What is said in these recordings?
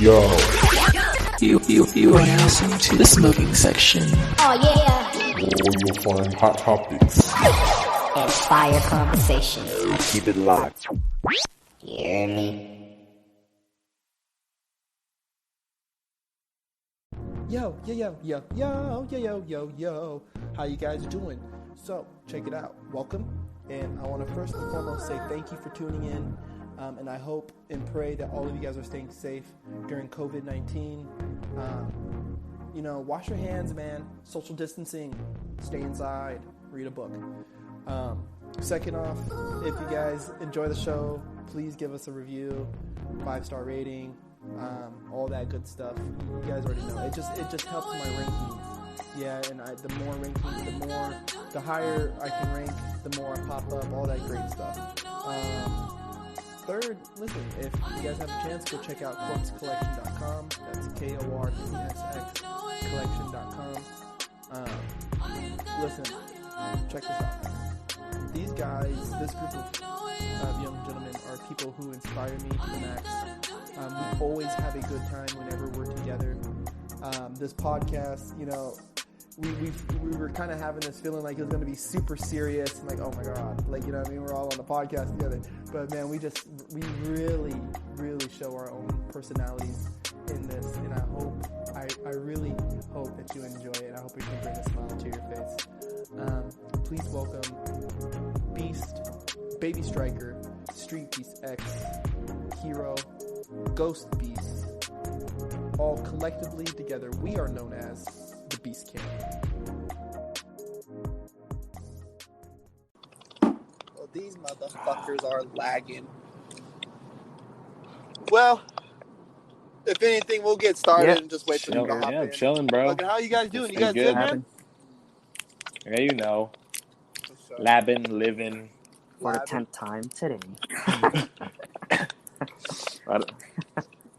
Yo. You are now listening to the smoking section. Oh yeah. Where you'll find hot topics. And fire conversation. Keep it locked. You hear me? Yo. How you guys doing? So, check it out. Welcome. And I want to first and foremost say thank you for tuning in. And I hope and pray that all of you guys are staying safe during COVID-19. Wash your hands, man. Social distancing. Stay inside. Read a book. Second off, if you guys enjoy the show, please give us a review, 5-star rating, all that good stuff. You guys already know. It just helps my rankings. Yeah, and the more rankings, the higher I can rank, the more I pop up, all that great stuff. Third, listen, if you guys have a chance, go check out corpsecollection.com. That's KORPSX collection.com. Listen, check this out. These guys, this group of young gentlemen are people who inspire me to the max. We always have a good time whenever we're together. This podcast, we were kind of having this feeling like it was going to be super serious. I'm like, oh my God. We're all on the podcast together. But man, we really, really show our own personalities in this. And I really hope that you enjoy it. I hope it can bring a smile to your face. Please welcome Beast, Baby Striker, Street Beast X, Hero, Ghost Beast. All collectively together, we are known as the BeastCamp. Well, these motherfuckers are lagging. Well, if anything, we'll get started and just wait for them to hop in. I'm chilling, bro. Okay, how you guys doing? You guys good, man? Yeah, you know. Labbing, living. For the 10th time today.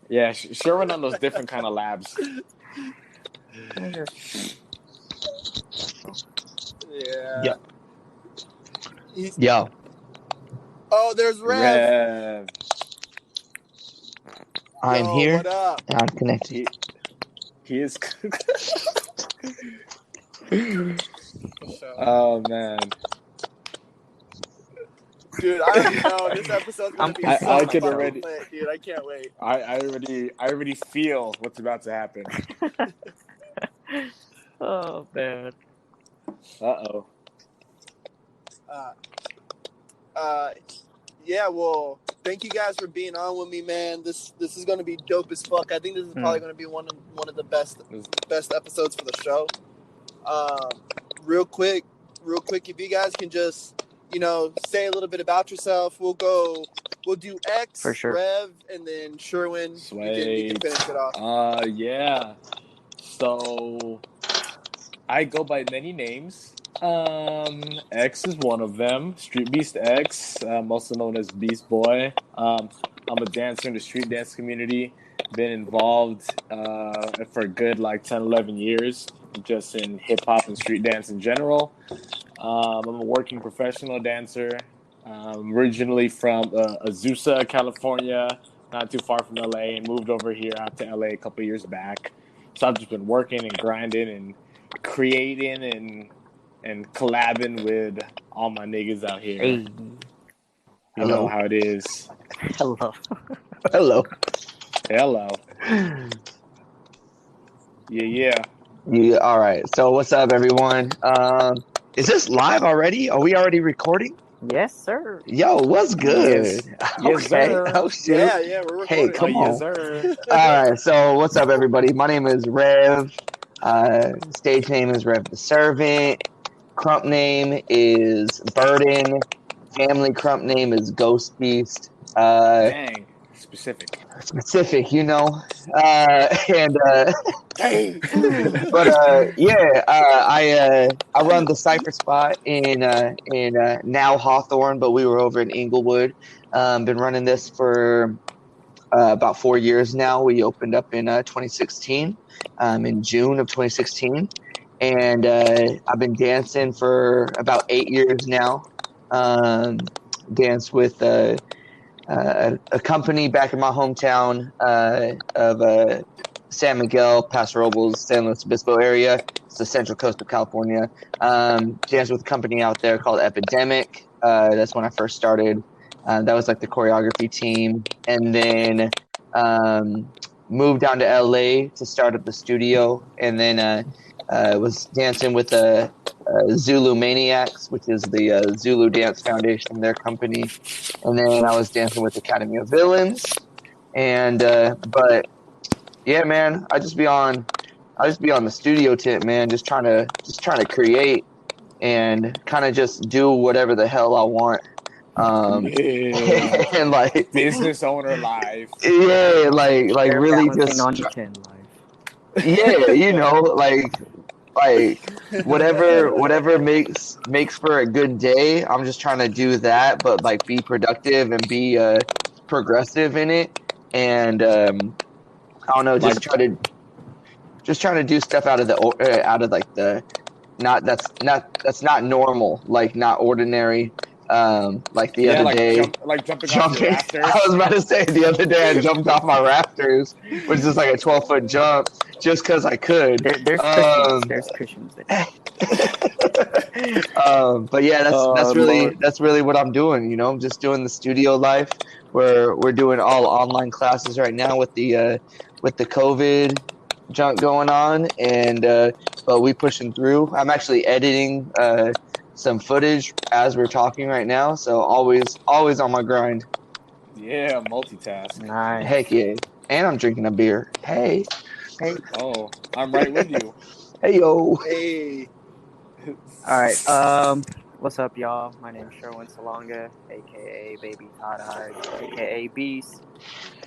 Yeah, sure went on those different kind of labs. Yeah. Yo. Oh, there's Rev. I'm here. What up? I'm connected. He is. Oh, man. Dude, I already know this episode's gonna be so fucking lit, dude. I can't wait. I already feel what's about to happen. Oh man. Uh-oh. Yeah, well, thank you guys for being on with me, man. This is gonna be dope as fuck. I think this is probably gonna be one of the best episodes for the show. Real quick, if you guys can just say a little bit about yourself. We'll do X, for sure. Rev, and then Sherwin. You can finish it off. Yeah. So, I go by many names. X is one of them. Street Beast X, also known as Beast Boy. I'm a dancer in the street dance community. Been involved for a good 10, 11 years, just in hip-hop and street dance in general. I'm a working professional dancer. Originally from Azusa, California, not too far from LA, and moved over here out to LA a couple years back. So I've just been working and grinding and creating and collabing with all my niggas out here. Hey. You know how it is. Hello. Yeah. Yeah. All right. So what's up, everyone? Is this live already? Are we already recording? Yes, sir. Yo, what's good? Yes, sir. Oh, shoot. Yeah, we're recording. Hey, come on. Yes, sir. All right. So what's up, everybody? My name is Rev. Stage name is Rev the Servant. Crump name is Burden. Family crump name is Ghost Beast. Dang. Specific, I run the Cypher spot in now Hawthorne, but we were over in Inglewood. Been running this for about 4 years now. We opened up in 2016, in June of 2016, and I've been dancing for about 8 years now. Danced with a company back in my hometown of San Miguel, Paso Robles, San Luis Obispo area. It's the central coast of California. Danced with a company out there called Epidemic. That's when I first started. That was like the choreography team. And then moved down to LA to start up the studio. And then was dancing with Zulu Maniacs, which is the Zulu Dance Foundation, their company. And then I was dancing with Academy of Villains. And but yeah, man, I just be on the studio tent, man, just trying to create and kind of just do whatever the hell I want. Yeah. And like Business owner life. yeah, like They're really balancing just on each end life. yeah, like whatever makes for a good day. I'm just trying to do that, but like be productive and be progressive in it. And I don't know, just trying to do stuff out of like the that's not normal, like not ordinary. Like the other day, jumping off your rafters. I was about to say the other day I jumped off my rafters, which is like a 12-foot jump, just because I could. There's cushions. There's cushions there. But yeah, that's really what I'm doing. You know, I'm just doing the studio life where we're doing all online classes right now with the COVID junk going on, and but we pushing through. I'm actually editing some footage as we're talking right now, so always on my grind. Yeah, multitask. Nice. Heck yeah. And I'm drinking a beer. Hey. Oh, I'm right with you. Hey yo. Hey. All right. What's up, y'all? My name is Sherwin Salonga, aka Baby Todd Eyes, aka Beast,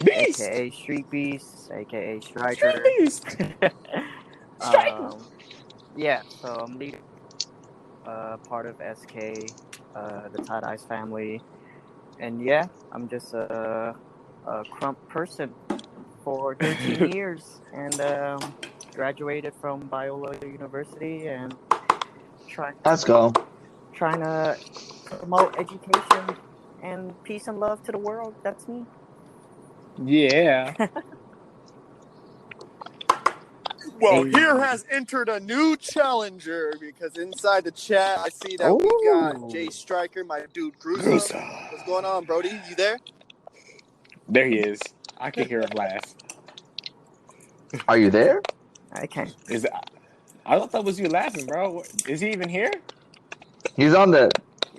aka Street Beast, aka Striker. Beast. Yeah. So I'm leading part of SK, the Todd Eyes family, and yeah, I'm just a crump person for 13 years, and graduated from Biola University, and Let's go. Trying to promote education and peace and love to the world. That's me. Yeah. Well, here has entered a new challenger, because inside the chat I see that we got Jay Striker, my dude Gruesome. What's going on, Brody? You there? There he is. I can hear him laugh. Are you there? I can. I thought that was you laughing, bro. Is he even here? He's on the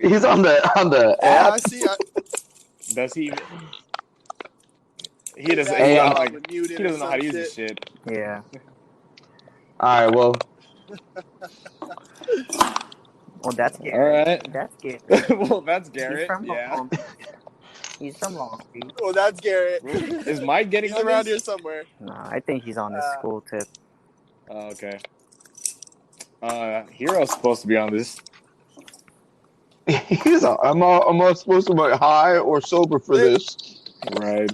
Yeah, app. I see. Does he even? He doesn't. He doesn't know how to use this shit. Yeah. All right. Well, that's Garrett. All right. That's Garrett. Well, that's Garrett. He's from yeah. Long Beach. He's from Long Beach. Oh, that's Garrett. Is Mike getting He's around here somewhere? Nah, I think he's on his school tip. Oh, okay. Hero's supposed to be on this. he's am I supposed to be high or sober for this? Right.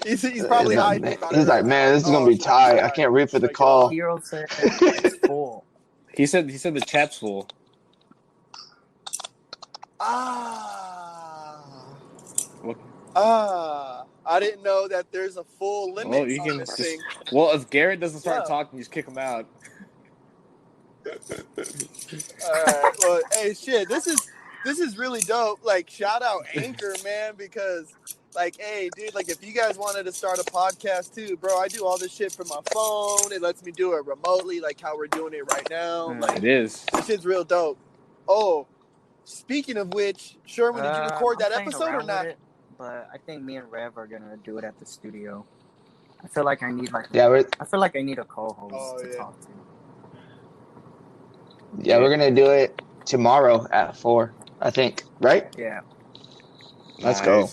he's probably high. He's like, man, this is gonna be tight. I can't read for the call. Hero said it's full. He said the chat's full. I didn't know that there's a full limit on this thing. Well, if Garrett doesn't start talking, you just kick him out. Alright, well, hey, shit, this is really dope. Like, shout out Anchor, man, because, like, hey, dude, like, if you guys wanted to start a podcast too, bro, I do all this shit from my phone. It lets me do it remotely, like how we're doing it right now. Like, it is. This shit's real dope. Oh, speaking of which, Sherwin, did you record that episode or not? But I think me and Rev are gonna do it at the studio. I feel like I need a co-host to talk to. Yeah, we're gonna do it tomorrow at 4, I think. Right? Yeah. Let's go.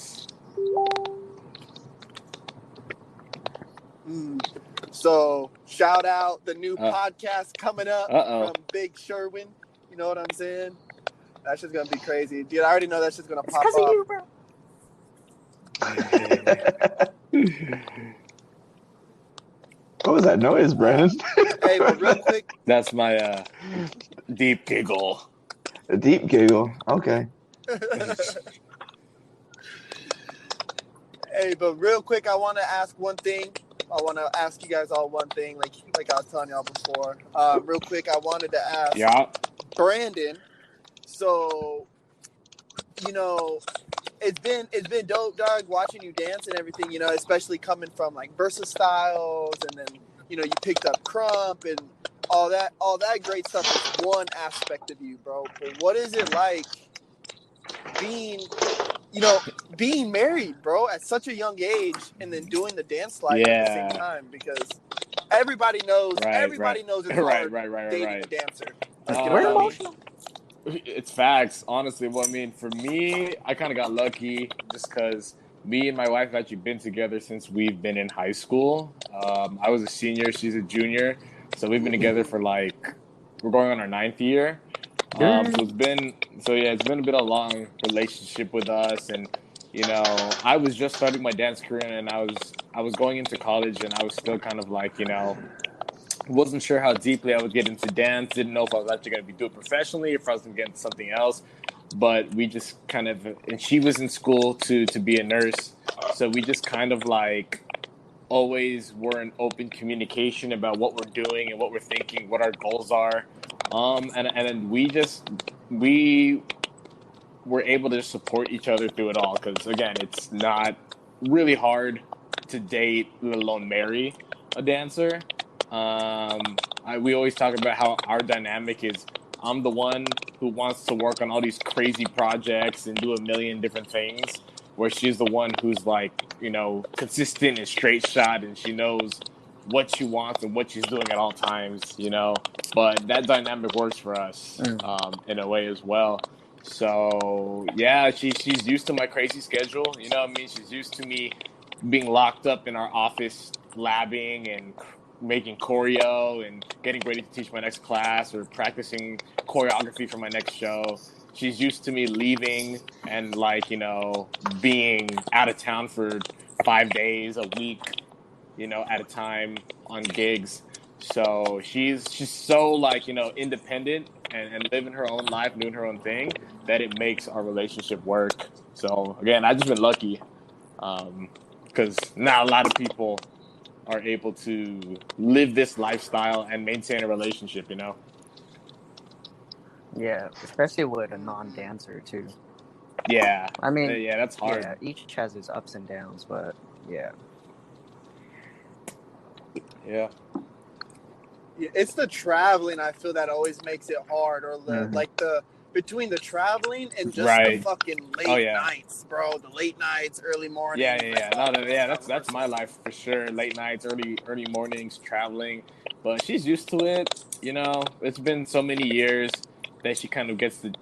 So, shout out the new podcast coming up from Big Sherwin. You know what I'm saying? That shit's gonna be crazy, dude. I already know that shit's gonna pop up. You, bro. What was that noise, Brandon? Hey, but real quick. That's my deep giggle. A deep giggle. Okay. Hey, but real quick, I want to ask one thing. I want to ask you guys all one thing, like I was telling y'all before. Real quick, I wanted to ask Yeah. Brandon. So, you know, it's been dope, dog, watching you dance and everything. You know, especially coming from like Versa Styles, and then you picked up Crump and all that great stuff is one aspect of you, bro. But what is it like being married, bro, at such a young age, and then doing the dance life at the same time? Because everybody knows it's hard dating a dancer. Like, you know what I mean? It's facts, honestly. Well, I mean, for me, I kind of got lucky just because me and my wife have actually been together since we've been in high school. I was a senior, she's a junior, so we've been together for we're going on our 9th year. It's been a bit of a long relationship with us, and I was just starting my dance career, and I was going into college, and I was still kind of wasn't sure how deeply I would get into dance. Didn't know if I was actually going to be doing it professionally, if I was going to get into something else. But we just kind of, and she was in school to be a nurse, so we just kind of always were in open communication about what we're doing and what we're thinking, what our goals are, and then we were able to just support each other through it all. Because again, it's not really hard to date, let alone marry a dancer. We always talk about how our dynamic is I'm the one who wants to work on all these crazy projects and do a million different things, where she's the one who's consistent and straight shot, and she knows what she wants and what she's doing at all times, but that dynamic works for us in a way as well. So yeah, she's used to my crazy schedule, she's used to me being locked up in our office labbing and making choreo and getting ready to teach my next class or practicing choreography for my next show. She's used to me leaving and being out of town for 5 days a week, at a time on gigs. So she's so independent and living her own life, doing her own thing, that it makes our relationship work. So again, I've just been lucky, because not a lot of people are able to live this lifestyle and maintain a relationship, Yeah, especially with a non-dancer too. Yeah. I mean, yeah, that's hard. Yeah, each has its ups and downs, but yeah. Yeah. It's the traveling, I feel, that always makes it hard, or between the traveling and just the fucking late nights, bro. The late nights, early mornings. That's my life for sure. Late nights, early mornings, traveling. But she's used to it. It's been so many years that she kind of gets the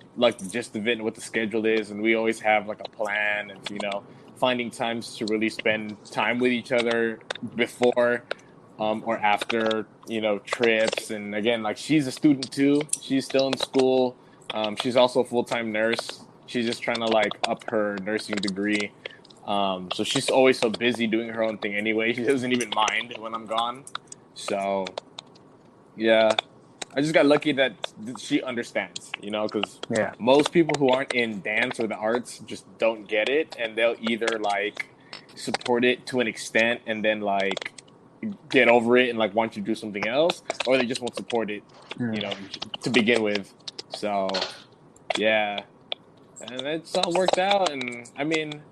gist of it and what the schedule is, and we always have a plan, and finding times to really spend time with each other before or after trips. And again, she's a student too. She's still in school. She's also a full-time nurse. She's just trying to up her nursing degree. So she's always so busy doing her own thing anyway. She doesn't even mind when I'm gone. So yeah, I just got lucky that she understands, because most people who aren't in dance or the arts just don't get it, and they'll either support it to an extent and then get over it and want you to do something else, or they just won't support it, to begin with. So yeah, and it's all worked out, and I mean,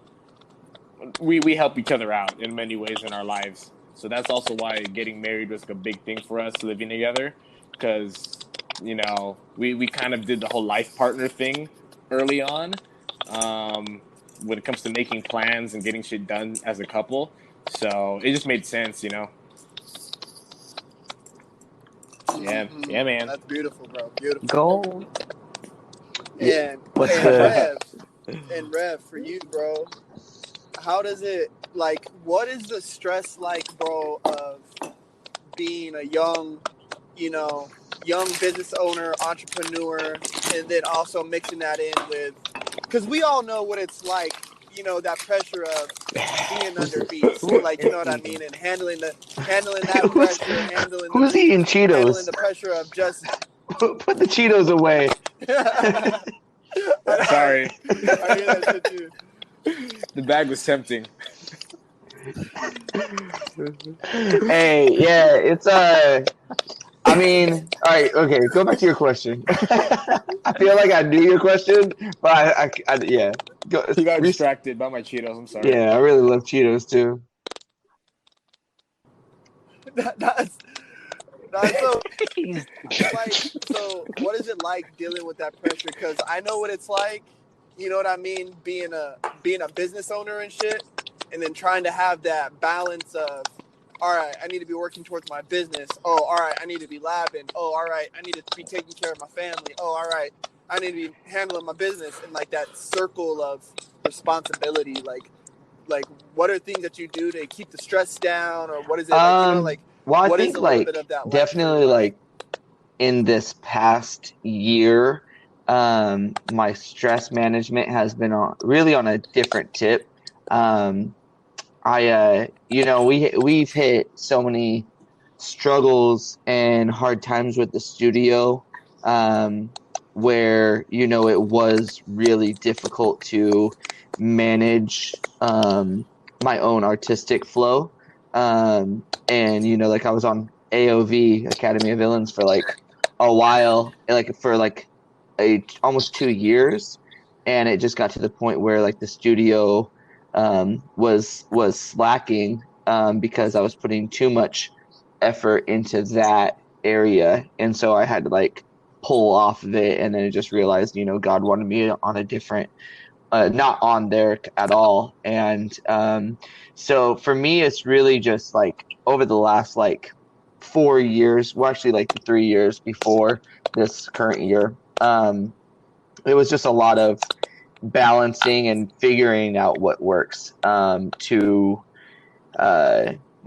we help each other out in many ways in our lives. So that's also why getting married was a big thing for us, living together, because we kind of did the whole life partner thing early on, when it comes to making plans and getting shit done as a couple. So it just made sense, Yeah, man. That's beautiful, bro. Beautiful. Gold. And What's Rev, for you, bro, how does it what is the stress bro, of being a young business owner, entrepreneur, and then also mixing that in with, because we all know what it's like, that pressure of being under Beast, you know what I mean, and handling that pressure, who's eating Cheetos? handling the pressure of just Put the Cheetos away. Sorry. I hear that shit too. The bag was tempting. Hey, yeah, it's I mean, all right, okay, go back to your question. I feel like I knew your question, but yeah, go. You got distracted by my Cheetos. I'm sorry. Yeah, I really love Cheetos too. That's so. Like, so what is it like dealing with that pressure? Because I know what it's like. You know what I mean? Being a business owner and shit, and then trying to have that balance of, all right, I need to be working towards my business. Oh, all right, I need to be labbing. Oh, all right, I need to be taking care of my family. Oh, all right, I need to be handling my business, and like that circle of responsibility. Like what are things that you do to keep the stress down, or what is it like? You know, like Well, I what is think a little bit like of that like for your definitely life? like in this past year, my stress management has been really on a different tip. We've hit so many struggles and hard times with the studio, where, it was really difficult to manage, my own artistic flow. And, like I was on AOV, Academy of Villains, for like a while, like for like almost 2 years. And it just got to the point where like the studio was slacking, because I was putting too much effort into that area, and so I had to like pull off of it, and then I just realized, God wanted me on a different, not on there at all, and so for me, it's really just like over the last like 4 years, well, actually like the 3 years before this current year, it was just a lot of balancing and figuring out what works, to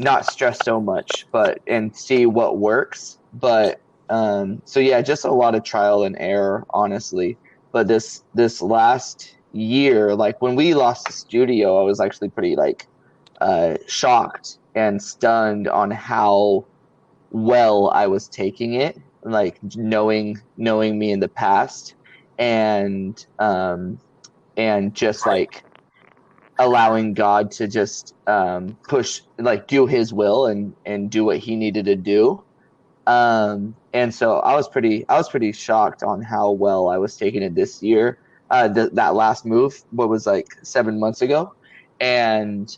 not stress so much, but and see what works. But so yeah, just a lot of trial and error, honestly. But this last year, like when we lost the studio, I was actually pretty like shocked and stunned on how well I was taking it, like knowing me in the past, and just like allowing God to just push, like do His will and do what He needed to do. And so I was pretty shocked on how well I was taking it this year. That last move, what was like 7 months ago, and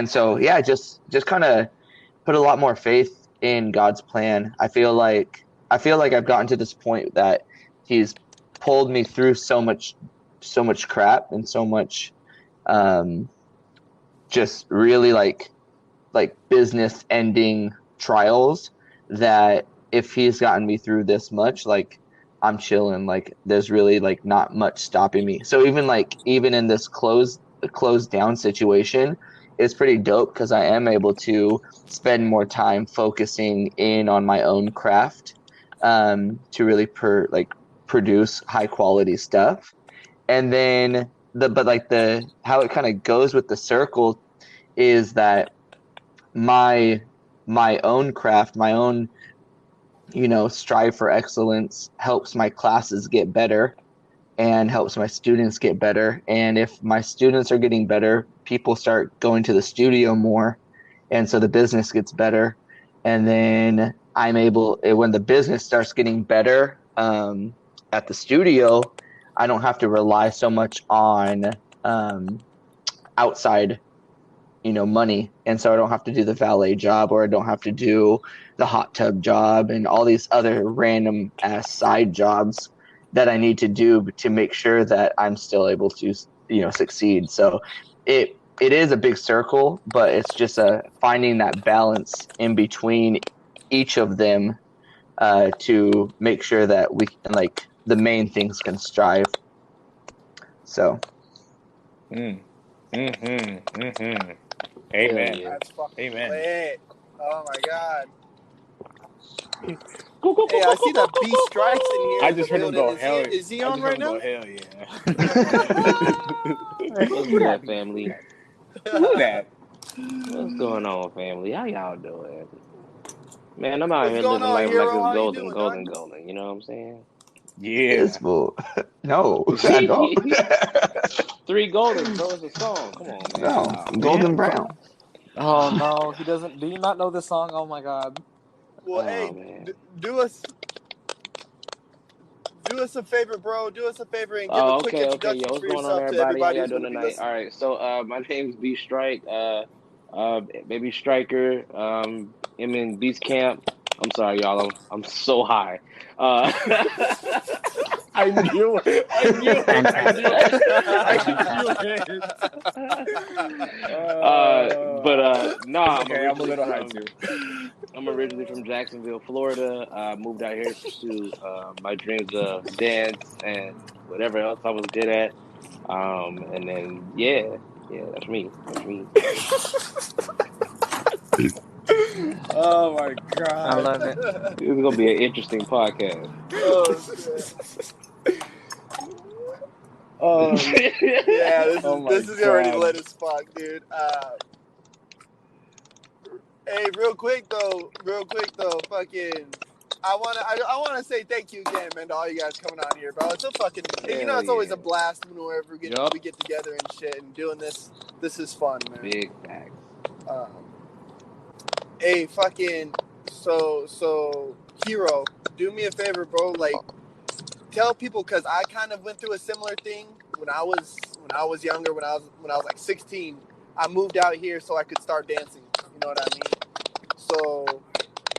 so yeah, just kind of put a lot more faith in God's plan. I feel like I've gotten to this point that He's pulled me through so much crap and so much, just really like business ending trials, that if He's gotten me through this much, like I'm chilling, like there's really like not much stopping me. So even in this closed down situation, it's pretty dope because I am able to spend more time focusing in on my own craft, to really produce high quality stuff. And then the how it kind of goes with the circle is that my own craft, my own, strive for excellence helps my classes get better and helps my students get better. And if my students are getting better, people start going to the studio more, and so the business gets better. And then when the business starts getting better, at the studio, I don't have to rely so much on, outside, money. And so I don't have to do the valet job, or I don't have to do the hot tub job and all these other random ass side jobs that I need to do to make sure that I'm still able to, succeed. So it is a big circle, but it's just finding that balance in between each of them, to make sure that we can, like, the main things can strive. So. Amen. Yeah. That's fucking Amen. lit. Oh my god. Hey, I see that B Strikes in here. I in the just heard him building. go hell. Is he I on just right heard him now? go hell yeah. What's good, up, family? Who that? What's going on, family? How y'all doing? Man, I'm out What's here going living on, life like hero? it's How you golden, doing, golden, dog? golden. You know what I'm saying? Yeah. This fool. No, I don't. 3 Golden, bro. It's a song. Come on, man. No, Nah. Golden Brown. Oh no, he doesn't. Do you not know this song? Oh my god. Well, Oh, hey, man. do us a favor, bro. Do us a favor and give a Oh, quick okay. introduction Yeah, what's for going on, yourself to everybody? How everybody y'all who's doing going to be tonight? listening. All right. So, my name's B Strike. Baby Striker. I'm in BeastCamp. I'm sorry, y'all. I'm so high. I knew it. I knew it. I knew it. Nah, It's okay. I'm a little high too. I'm originally from Jacksonville, Florida. I moved out here to pursue my dreams of dance and whatever else I was good at. And then yeah, that's me. That's me. Oh my I god. love it. This is gonna be an interesting podcast. Oh, shit. Oh, Yeah, oh my this is already god. lit as fuck, dude. Hey, real quick though, fucking, I wanna say thank you again, man, to all you guys coming on here, bro. It's a fucking, Hell it's always yeah. a blast whenever we Yup. get together and shit and doing this. This is fun, man. Big facts. Hey, fucking, so Hero, do me a favor, bro. Like, tell people, cause I kind of went through a similar thing when I was younger. When I was like 16, I moved out here so I could start dancing. You know what I mean? So,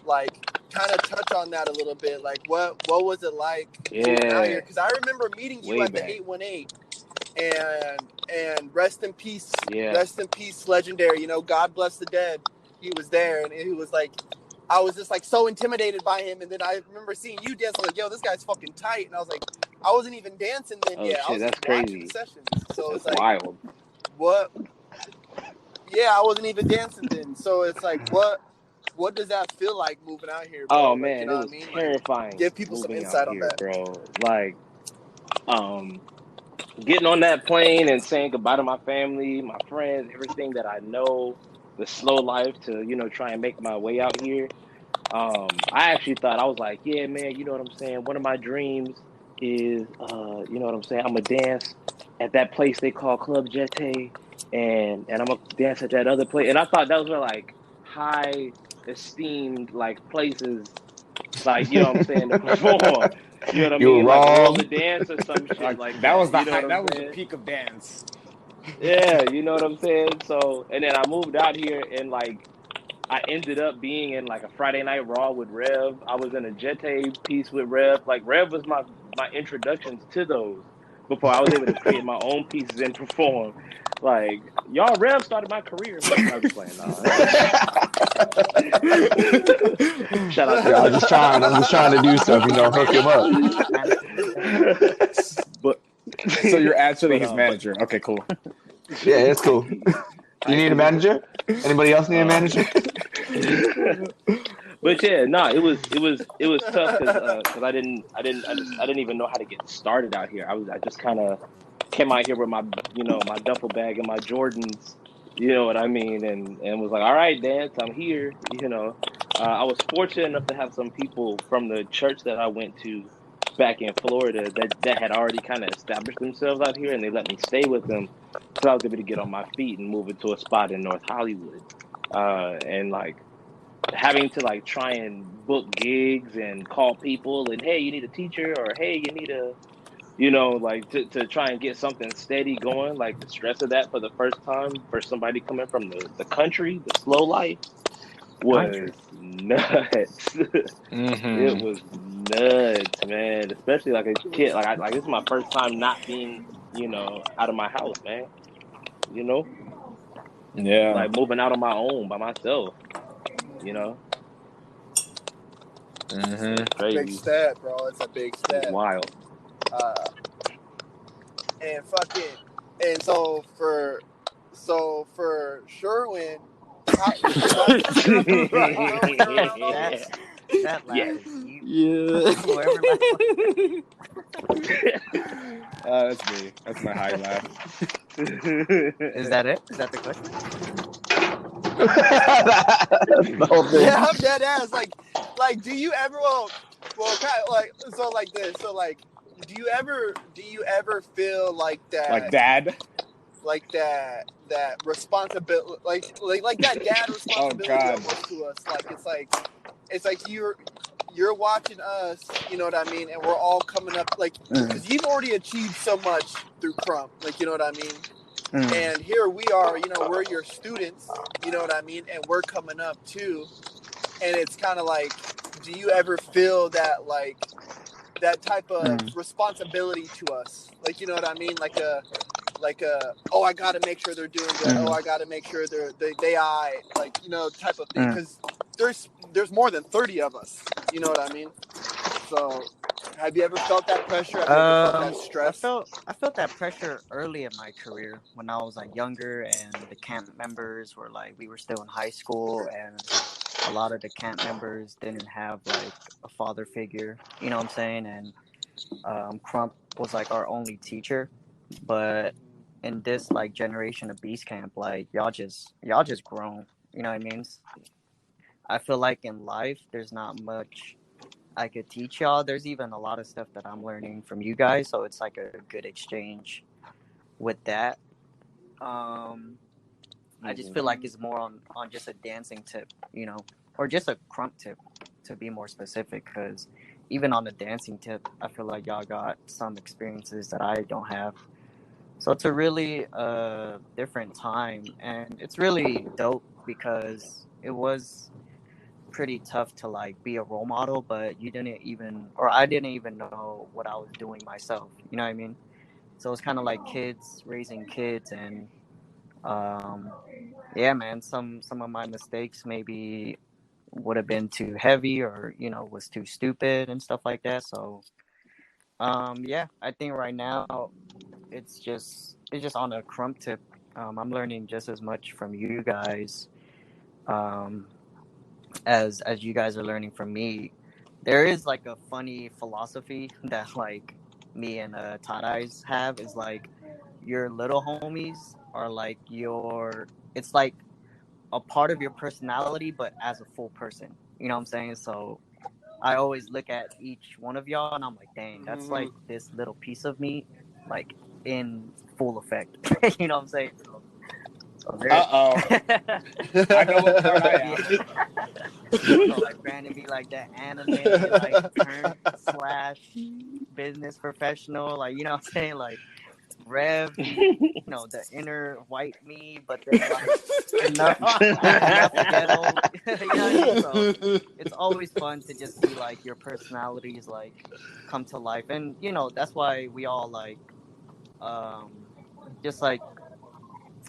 like, kind of touch on that a little bit. Like, what was it like moving out here? Because I remember meeting you Way at the back. 818, and rest in peace, Yeah. rest in peace, legendary. You know, God bless the dead. He was there, and he was like, I was just like so intimidated by him. And then I remember seeing you dance. I was like, yo, this guy's fucking tight. And I was like, I wasn't even dancing then Oh yet. I shit, was that's just watching crazy. the sessions. So That's it's like, wild. what? Yeah, I wasn't even dancing then. So it's like, what does that feel like moving out here, bro? Oh Like, man, you know it what was I mean? terrifying. Like, give people some moving insight out on here, that. bro. Like, getting on that plane and saying goodbye to my family, my friends, everything that I know, the slow life to, try and make my way out here. I actually thought, I was like, yeah, man, you know what I'm saying? One of my dreams is, you know what I'm saying? I'm going to dance at that place they call Club Jete, and I'm going to dance at that other place. And I thought those were like high esteemed, like places, like, you know what I'm saying, to perform. You know what I You were mean? Like wrong. roller dance or some shit like that was that. the You know high. what I'm That was the saying? peak of dance. Yeah, you know what I'm saying? So, and then I moved out here and like I ended up being in like a Friday Night Raw with Rev. I was in a Jete piece with Rev. Like Rev was my introductions to those before I was able to create my own pieces and perform. Like y'all, Rev started my career, man. I was just playing. Nah. Shout out to Yeah, Rev. I'm just trying to do stuff, hook him up. But So you're actually his but manager. Okay, cool. Yeah, it's cool. You need a manager? Anybody else need a manager? But yeah, no, it was tough because I didn't even know how to get started out here. I just kind of came out here with my my duffel bag and my Jordans, you know what I mean, and was like, all right, dance, I'm here. I was fortunate enough to have some people from the church that I went to back in Florida that had already kind of established themselves out here, and they let me stay with them, so I was able to get on my feet and move into a spot in North Hollywood, and like having to like try and book gigs and call people and hey, you need a teacher, or hey, you need a like to try and get something steady going, like the stress of that for the first time for somebody coming from the country, the slow life was nuts. It was nuts, man. Especially like a kid, like this is my first time not being, out of my house, man. Yeah. Like moving out on my own by myself, you know. It's Big crazy. step, bro. It's a big step. It's wild. And fucking, and so for Sherwin, That laugh Yes. is you. Yeah. Whoever That's me. That's my high laugh. Is that it? Is that the question? That's the whole thing. yeah, I'm dead ass. Like, do you ever? Well, kind of like so like this. So like, do you ever feel like that? Like dad. Like that responsibility, like that dad responsibility God. almost to us. It's like you're watching us, you know what I mean, and we're all coming up, like, because you've already achieved so much through Crump, like, you know what I mean. And here we are, you know, we're your students, you know what I mean, and we're coming up too. And it's kind of like, do you ever feel that, like, that type of responsibility to us, like, you know what I mean, like a oh, I gotta make sure they're doing good, oh, I gotta make sure they like, you know, type of thing, because there's more than 30 of us, you know what I mean. So have you ever felt that pressure? Have you ever felt that stress? I felt that pressure early in my career when I was like younger, and the camp members were like, we were still in high school, and a lot of the camp members didn't have like a father figure, you know what I'm saying? And Crump was like our only teacher, but in this like generation of BeastCamp, like y'all just grown, you know what I mean? I feel like in life there's not much I could teach y'all. There's even a lot of stuff that I'm learning from you guys, so it's like a good exchange with that. I just feel like it's more on just a dancing tip, you know, or just a Crump tip, to be more specific, because even on the dancing tip, I feel like y'all got some experiences that I don't have. So it's a really different time, and it's really dope because it was pretty tough to like be a role model, but I didn't even know what I was doing myself, you know what I mean? So it's kind of like kids raising kids, and yeah, man, some of my mistakes maybe would have been too heavy, or, you know, was too stupid and stuff like that. So yeah, I think right now it's just on a Crump tip. I'm learning just as much from you guys as you guys are learning from me. There is like a funny philosophy that like me and Todd Eyes have, is like your little homies are like it's like a part of your personality, but as a full person, you know what I'm saying? So I always look at each one of y'all and I'm like, dang, that's like this little piece of me, like in full effect. You know what I'm saying? So I know what part I am. So like Brandon be like that anime, like turn / business professional, like, you know what I'm saying? Like Rev, you know, the inner white me, but then like enough ghetto. You know what I mean? So it's always fun to just see like your personalities like come to life, and you know that's why we all like just like,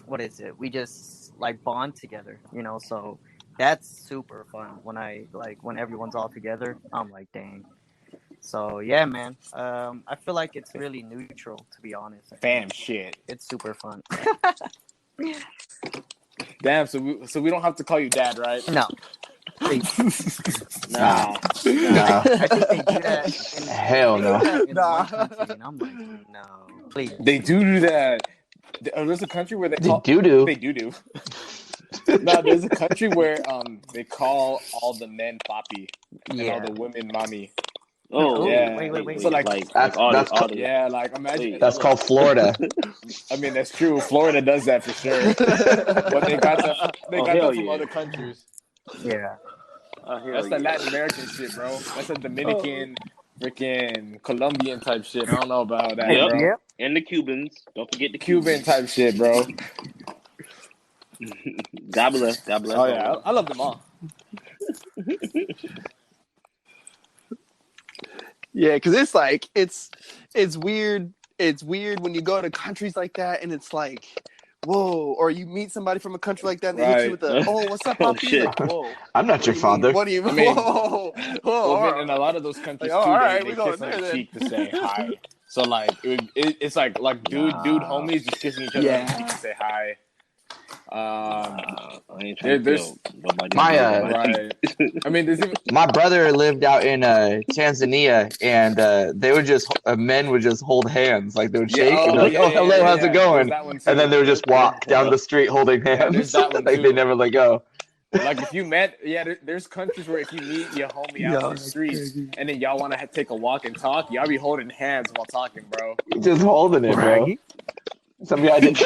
what is it? We just like bond together, you know. So that's super fun when everyone's all together. I'm like, dang. So yeah, man. I feel like it's really neutral, to be honest. Fam shit. It's super fun. Damn. So we don't have to call you dad, right? No. Please. Nah. Nah. I think they do that. Hell no. In one country, and I'm like, no, please. They do that. There's a country where they call They do. No, there's a country where they call all the men papi and all the women mommy. Oh yeah. Wait. So like that's yeah, like imagine that's called Florida. I mean, that's true. Florida does that for sure. But they got that from other countries. Yeah. That's the Latin American shit, bro. That's a Dominican, freaking Colombian type shit. I don't know about that, bro. Yep. And the Cubans. Don't forget the Cuban type shit, bro. God bless. Oh yeah, I love them all. Yeah, because it's like it's weird. It's weird when you go to countries like that, and it's like, whoa, or you meet somebody from a country like that, and they hit you with the, oh, what's up, Poppy? Shit. Like, whoa, I'm not your father. What do you mean? I mean, whoa, well, in a lot of those countries like, too, all right, they we going kiss on there the then. cheek to say hi. So like it's like dude homies just kissing each other on the cheek to say hi. I ain't trying There's to nobody. right. I mean, there's even My brother lived out in Tanzania, and men would just hold hands, like they would shake and be like, "Oh, hello, how's it going?" And then they would just walk down the street holding hands, there's that one like too. they never let go. Like if you met, there's countries where if you meet your homie out on the streets and then y'all want to take a walk and talk, y'all be holding hands while talking, bro. Just holding it, bro. Right? Some guy did.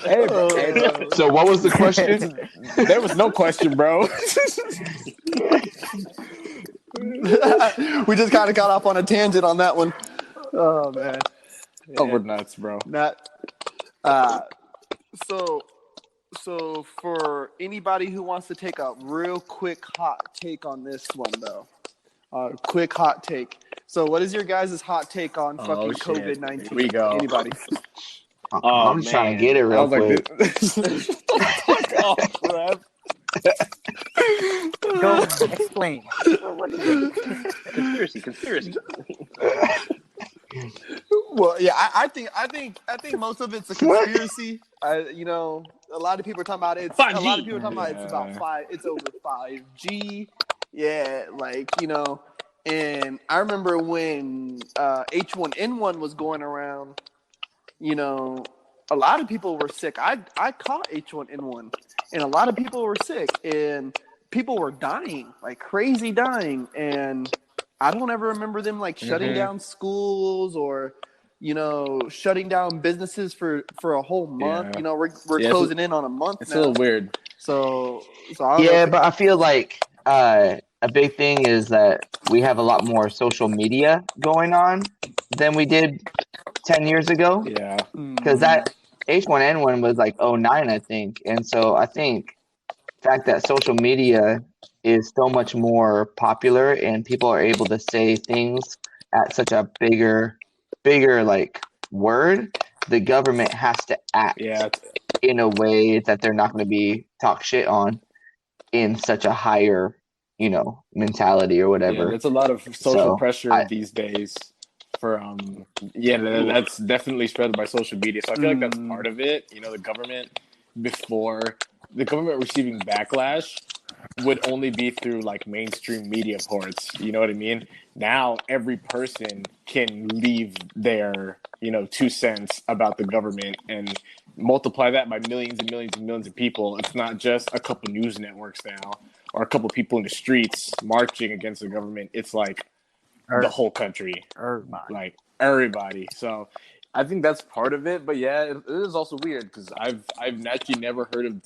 Hey, bro. So what was the question? There was no question, bro. We just kind of got off on a tangent on that one. Oh man. Oh, we're nuts, bro. So for anybody who wants to take a real quick hot take on this one, though, quick hot take. So, what is your guys' hot take on fucking shit. COVID-19? Here we go. Anybody? I'm just trying to get it real quick. Oh, crap. Go explain. What is it? Conspiracy. Well, yeah, I think most of it's a conspiracy. A lot of people are talking about it. 5G. A lot of people are talking about it's about it's over 5G. Yeah, and I remember when H1N1 was going around, a lot of people were sick. I caught H1N1, and a lot of people were sick, and people were dying, like crazy dying, and I don't ever remember them shutting down schools or shutting down businesses for a whole month. Yeah. We're closing in on a month It's now. a little weird. So I don't know. But I feel like a big thing is that we have a lot more social media going on than we did 10 years ago. Yeah. Because that H1N1 was like 09, I think. And so I think the fact that social media is so much more popular and people are able to say things at such a bigger word, the government has to act in a way that they're not going to be talk shit on in such a higher, mentality or whatever. Yeah, there's a lot of social pressure these days for that's definitely spread by social media. So I feel like that's part of it. The government receiving backlash would only be through mainstream media reports. You know what I mean? Now every person can leave their 2 cents about the government and multiply that by millions and millions and millions of people. It's not just a couple news networks now or a couple people in the streets marching against the government. It's the whole country, everybody. So I think that's part of it. But yeah, it is also weird because I've actually never heard of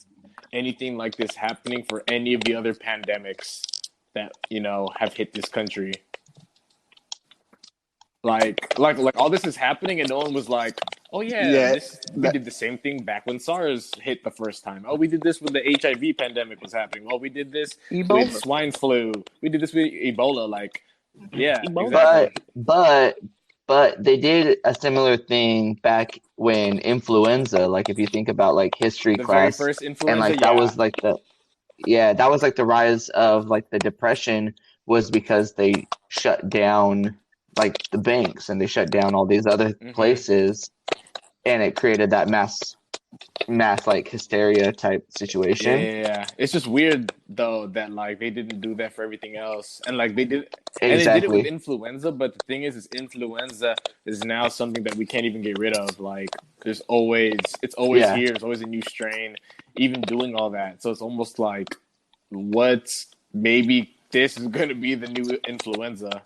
anything like this happening for any of the other pandemics that have hit this country. Like all this is happening and no one was like, oh we did the same thing back when SARS hit the first time. Oh, we did this when the HIV pandemic was happening. Oh, we did this with swine flu. We did this with Ebola. Exactly. But they did a similar thing back when influenza, if you think about history class, very first influenza, and that was that was the rise of the depression was because they shut down the banks and they shut down all these other places, and it created that mass hysteria type situation. Yeah. It's just weird though that they didn't do that for everything else, and they did, and Exactly. they did it with influenza. But the thing is influenza is now something that we can't even get rid of. It's always here. It's always a new strain. Even doing all that, so it's almost maybe this is going to be the new influenza.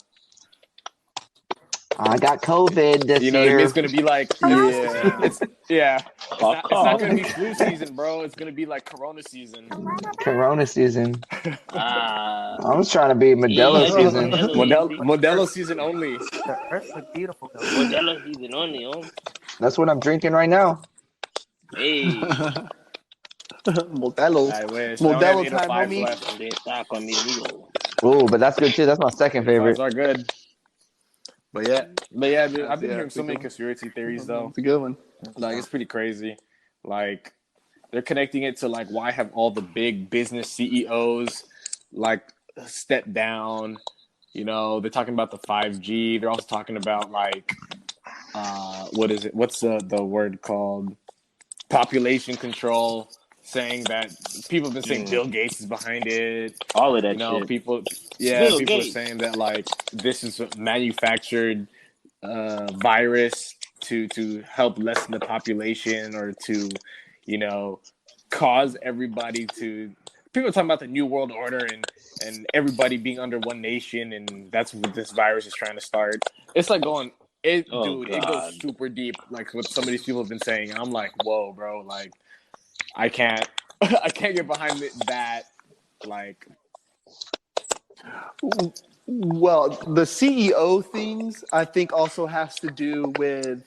I got COVID this year. What I mean? It's going to be It's not going to be flu season, bro. It's going to be Corona season. Corona season. I was trying to be Modelo season. Modelo season only. The earth look beautiful though. Modelo season only, oh. That's what I'm drinking right now. Hey. Modelo. I wish. Modelo time, homie. Oh, but that's good too. That's my second favorite. Fives are good. But yeah, dude, I've been hearing so many conspiracy theories though. It's a good one. It's pretty crazy. They're connecting it to why have all the big business CEOs stepped down? They're talking about the 5G. They're also talking about what is it? What's the word called? Population control. Saying that people have been saying Bill Gates is behind it. All of that shit. People are saying that this is a manufactured virus to help lessen the population or to, cause everybody to. People are talking about the New World Order and everybody being under one nation, and that's what this virus is trying to start. It's like it goes super deep, like what some of these people have been saying. I'm like, whoa, bro, like I can't get behind that, like. Well, the CEO things, I think, also has to do with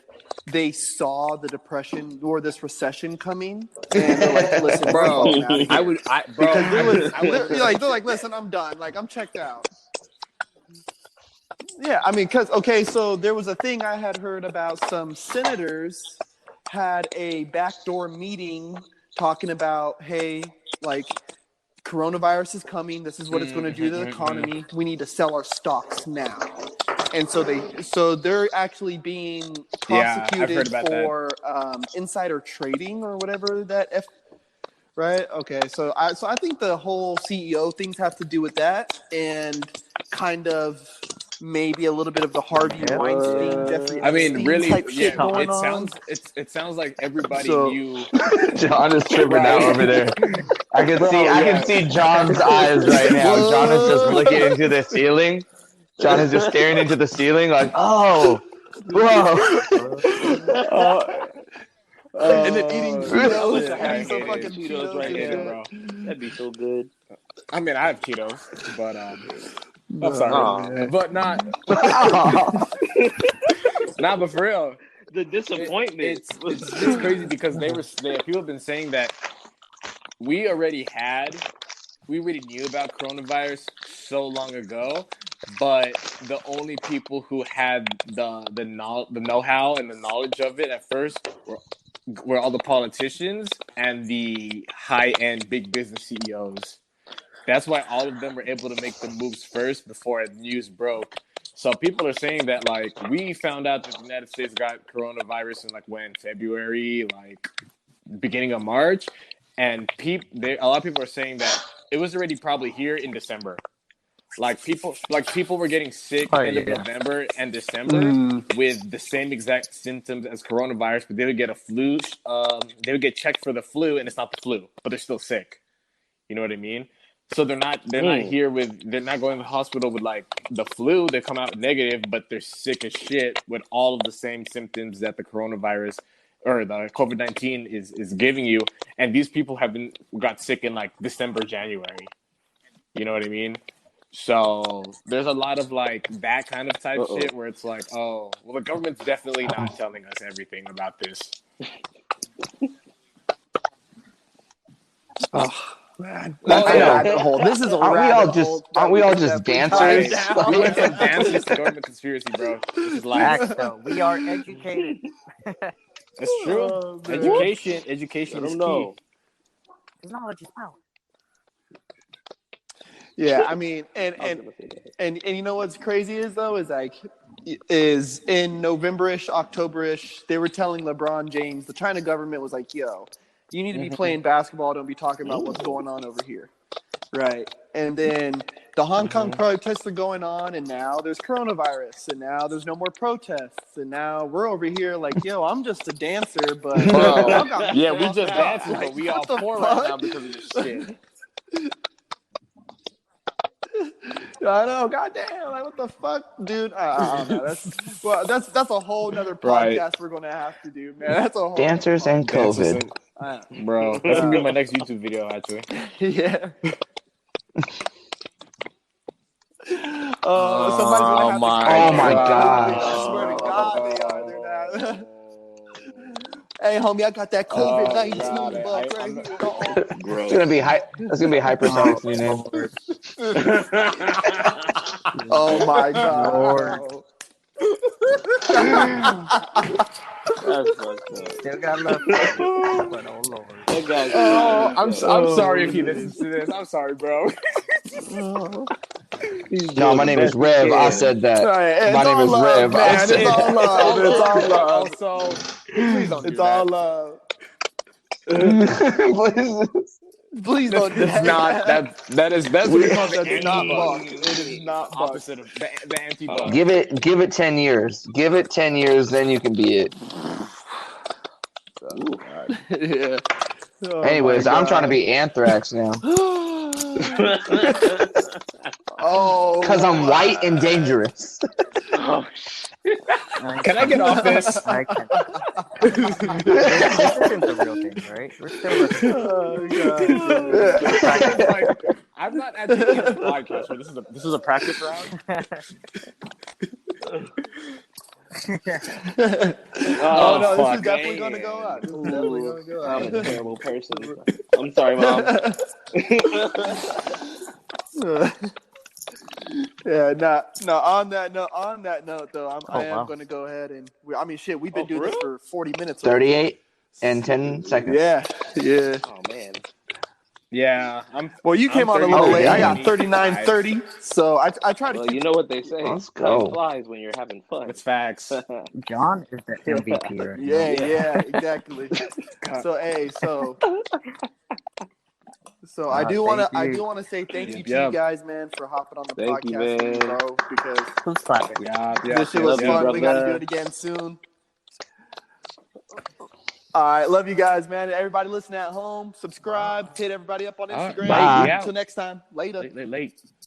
they saw the depression or this recession coming, and they're like, "Listen, we're Bro, fucking out of here." Because they're like, "Listen, I'm done. Like, I'm checked out." Yeah, I mean, so there was a thing I had heard about some senators had a backdoor meeting talking about, hey, like, coronavirus is coming. This is what it's going to do to the economy. We need to sell our stocks now. And so they're actually being prosecuted for insider trading or whatever right? Okay, so I think the whole CEO things have to do with that, and kind of maybe a little bit of the Harvey Weinstein, Jeffrey Epstein type shit going on. It sounds like everybody knew. John is tripping out over there. I can see John's eyes right now. John is just looking into the ceiling. John is just staring into the ceiling like, oh, bro. And then eating Cheetos. Eating some fucking Cheetos right there, bro. That'd be so good. I mean, I have Cheetos, but I'm sorry, but not. Nah, but for real, the disappointment. It's just crazy because people have been saying that we already knew about coronavirus so long ago, but the only people who had the know-how and the knowledge of it at first were all the politicians and the high-end big business CEOs. That's why all of them were able to make the moves first before news broke. So people are saying that, like, we found out that the United States got coronavirus in, February, beginning of March. And a lot of people are saying that it was already probably here in December. People were getting sick end of November and December with the same exact symptoms as coronavirus, but they would get a flu. They would get checked for the flu, and it's not the flu, but they're still sick. You know what I mean? So they're not going to the hospital with the flu. They come out negative, but they're sick as shit with all of the same symptoms that the coronavirus or the COVID-19 is giving you. And these people got sick in December, January. You know what I mean? So there's a lot of that kind of type shit where it's like, oh, well, the government's definitely not telling us everything about this. Oh. Man. That's a rabbit hole. This is a rabbit hole. Aren't we all just dancers? We went from dancers to government conspiracy, bro. This is life. We are educated. That's true. Education is key. Knowledge is power. Yeah, I mean, and you know what's crazy is in November-ish, October-ish, they were telling LeBron James, the China government was like, yo, you need to be playing basketball. Don't be talking about what's going on over here. Right. And then the Hong Kong protests are going on, and now there's coronavirus, and now there's no more protests, and now we're over here like, yo, I'm just a dancer, but yeah, we just dancing, but we all poor right now because of this shit. I know, goddamn, what the fuck, dude? I don't know. That's a whole nother podcast we're gonna have to do, man. That's a whole dancers and COVID. Bro, that's gonna be my next YouTube video, actually. Yeah. Somebody's gonna have oh my god! I swear to God, they are. They're not. Hey, homie, I got that COVID-19 bug right here. It's gonna be That's gonna be hypersonic name. Oh my god! Lord. That's fucked up. Still got love. But oh Lord. I'm sorry if he listens to this. I'm sorry, bro. No, my name is Rev. I said that. Right, my name is Rev. Man, it's all love. It's all love. Also, please don't do it's all love. Please don't do That's that. not that's what we call the That's not anti-bug. Buck. It is not Buck. Opposite of the anti-bug. Give it 10 years. Give it 10 years, then you can be it. Oh, God. Yeah. Oh, Anyways, my I'm trying to God. be Anthrax now. Oh, Because I'm white and dangerous. Oh, Can I get off this? I can. This isn't the real thing, right? We're still Oh, God. Like, I'm not actually in a podcast where this is a practice round. Oh, no, this fuck, is definitely man. going to go out. This is definitely going to go out. I'm a terrible person. I'm sorry, Mom. Yeah, no. On that note, though, I am wow. going to go ahead and we've been Oh, doing for this real? for 40 minutes. already. 38 and 10 seconds. Yeah. Oh, man. Yeah, Well, you came on a 30 little Oh, late. I got damn. 39:30, so I try to Well, keep. you know what they say. Let's Time go. flies when you're having fun. It's facts. John is the MVP right now. Yeah, exactly. So I do want to say thank you to you guys, man, for hopping on the Thank you, podcast, with me, man. bro. Because Who's clapping? Yeah, this shit was Love you, fun. We got to brother. do it again soon. All right, love you guys, man. Everybody listening at home, subscribe, hit everybody up on All right, Instagram. bye. Yeah. Until next time, later. Late.